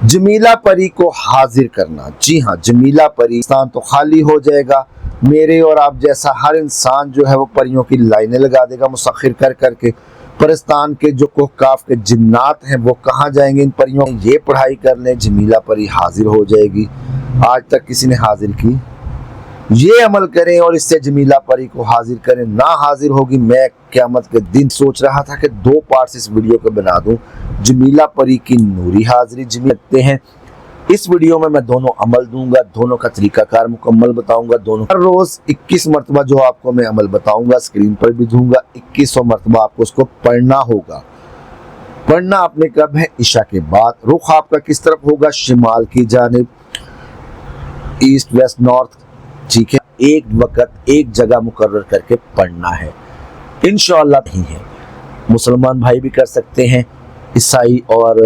जमीला परी को हाजिर करना। जी हाँ, जमीला परी तो खाली हो जाएगा। मेरे और आप जैसा हर इंसान जो है वो परियों की लाइनें लगा देगा मुसख्खिर कर करके। परस्तान के जो कोहकाफ के जिन्नात हैं वो कहाँ जाएंगे, इन परियों ये पढ़ाई कर लें, जमीला परी हाजिर हो जाएगी। आज तक किसी ने हाजिर की? ये अमल करें और इससे जमीला परी को हाजिर करें। ना हाजिर होगी, मैं क़यामत के दिन सोच रहा था कि 2 पार्ट्स इस वीडियो के बना दूं। जमीला परी की नूरी हाजिरी जमीलते हैं। इस वीडियो में मैं दोनों अमल दूंगा, दोनों का तरीकाकार मुकम्मल बताऊंगा। दोनों हर रोज 21 मरतबा जो आपको मैं अमल बताऊंगा स्क्रीन पर भी दूंगा। 2100 मरतबा आपको उसको पढ़ना होगा। पढ़ना आपने कब है? इशा के बाद। रुख आपका किस तरफ होगा? शिमाल की जानिब, ईस्ट वेस्ट नॉर्थ। ठीक है, एक वक्त एक जगह मुकर्रर करके पढ़ना है। इंशाअल्लाह नहीं है, मुसलमान भाई भी कर सकते हैं, ईसाई और